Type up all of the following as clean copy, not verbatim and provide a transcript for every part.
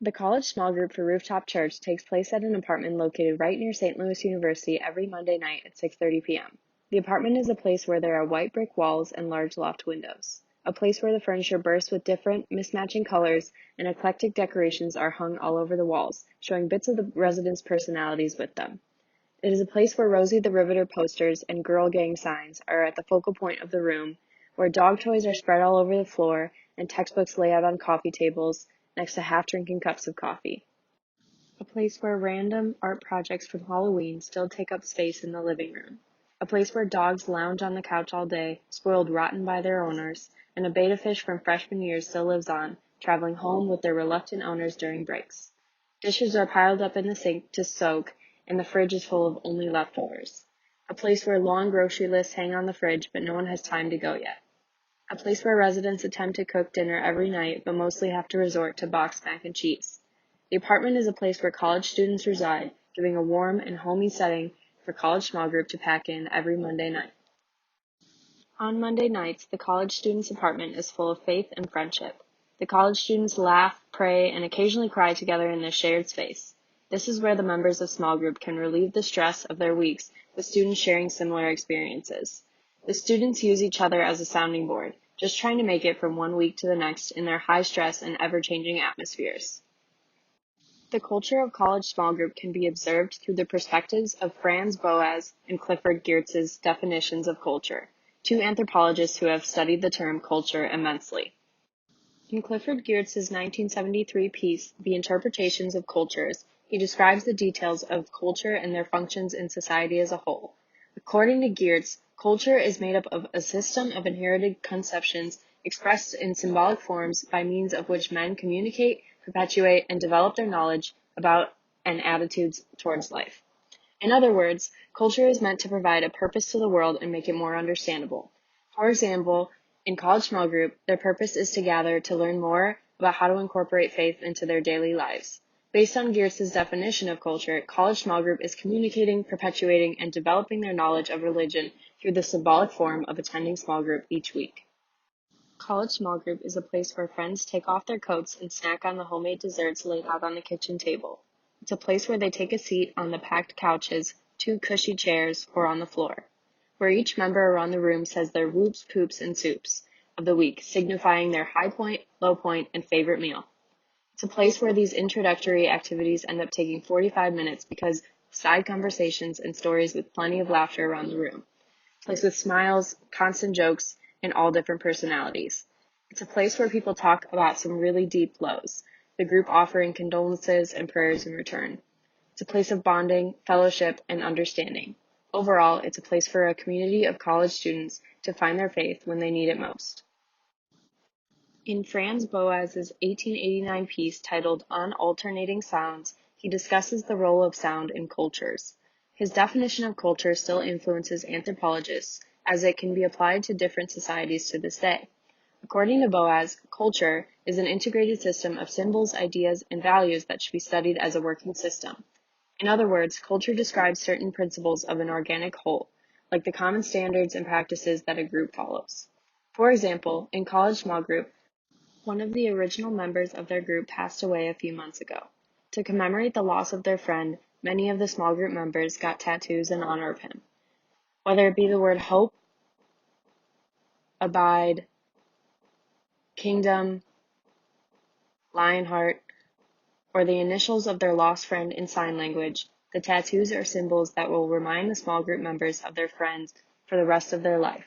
The college small group for Rooftop Church takes place at an apartment located right near St. Louis University every Monday night at 6:30 p.m. The apartment is a place where there are white brick walls and large loft windows, a place where the furniture bursts with different, mismatching colors, and eclectic decorations are hung all over the walls, showing bits of the residents' personalities with them. It is a place where Rosie the Riveter posters and girl gang signs are at the focal point of the room, where dog toys are spread all over the floor and textbooks lay out on coffee tables next to half-drinking cups of coffee. A place where random art projects from Halloween still take up space in the living room. A place where dogs lounge on the couch all day, spoiled rotten by their owners, and a betta fish from freshman year still lives on, traveling home with their reluctant owners during breaks. Dishes are piled up in the sink to soak, and the fridge is full of only leftovers. A place where long grocery lists hang on the fridge, but no one has time to go yet. A place where residents attempt to cook dinner every night, but mostly have to resort to boxed mac and cheese. The apartment is a place where college students reside, giving a warm and homey setting for college small group to pack in every Monday night. On Monday nights, the college students' apartment is full of faith and friendship. The college students laugh, pray, and occasionally cry together in their shared space. This is where the members of small group can relieve the stress of their weeks with students sharing similar experiences. The students use each other as a sounding board, just trying to make it from one week to the next in their high-stress and ever-changing atmospheres. The culture of college small group can be observed through the perspectives of Franz Boas and Clifford Geertz's definitions of culture, two anthropologists who have studied the term culture immensely. In Clifford Geertz's 1973 piece, The Interpretations of Cultures, he describes the details of culture and their functions in society as a whole. According to Geertz, culture is made up of a system of inherited conceptions expressed in symbolic forms by means of which men communicate, perpetuate, and develop their knowledge about and attitudes towards life. In other words, culture is meant to provide a purpose to the world and make it more understandable. For example, in college small group, their purpose is to gather to learn more about how to incorporate faith into their daily lives. Based on Geertz's definition of culture, college small group is communicating, perpetuating, and developing their knowledge of religion through the symbolic form of attending small group each week. College small group is a place where friends take off their coats and snack on the homemade desserts laid out on the kitchen table. It's a place where they take a seat on the packed couches, two cushy chairs, or on the floor, where each member around the room says their whoops, poops, and soups of the week, signifying their high point, low point, and favorite meal. It's a place where these introductory activities end up taking 45 minutes because side conversations and stories with plenty of laughter around the room. A place with smiles, constant jokes, and all different personalities. It's a place where people talk about some really deep lows, the group offering condolences and prayers in return. It's a place of bonding, fellowship, and understanding. Overall, it's a place for a community of college students to find their faith when they need it most. In Franz Boas's 1889 piece titled On Alternating Sounds, he discusses the role of sound in cultures. His definition of culture still influences anthropologists, as it can be applied to different societies to this day. According to Boas, culture is an integrated system of symbols, ideas, and values that should be studied as a working system. In other words, culture describes certain principles of an organic whole, like the common standards and practices that a group follows. For example, in college small group, one of the original members of their group passed away a few months ago. To commemorate the loss of their friend, many of the small group members got tattoos in honor of him. Whether it be the word hope, abide, kingdom, Lionheart, or the initials of their lost friend in sign language, the tattoos are symbols that will remind the small group members of their friends for the rest of their life.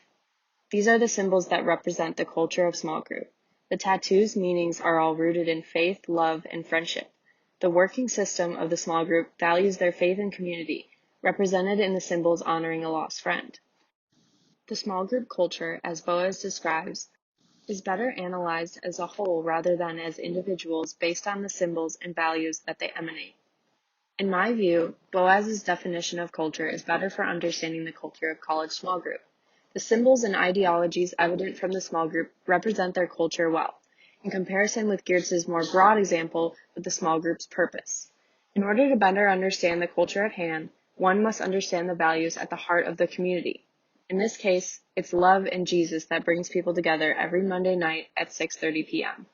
These are the symbols that represent the culture of small group. The tattoos' meanings are all rooted in faith, love, and friendship. The working system of the small group values their faith and community, represented in the symbols honoring a lost friend. The small group culture, as Boas describes, is better analyzed as a whole rather than as individuals based on the symbols and values that they emanate. In my view, Boas's definition of culture is better for understanding the culture of college small group. The symbols and ideologies evident from the small group represent their culture well, in comparison with Geertz's more broad example of the small group's purpose. In order to better understand the culture at hand, one must understand the values at the heart of the community. In this case, it's love and Jesus that brings people together every Monday night at 6:30 p.m.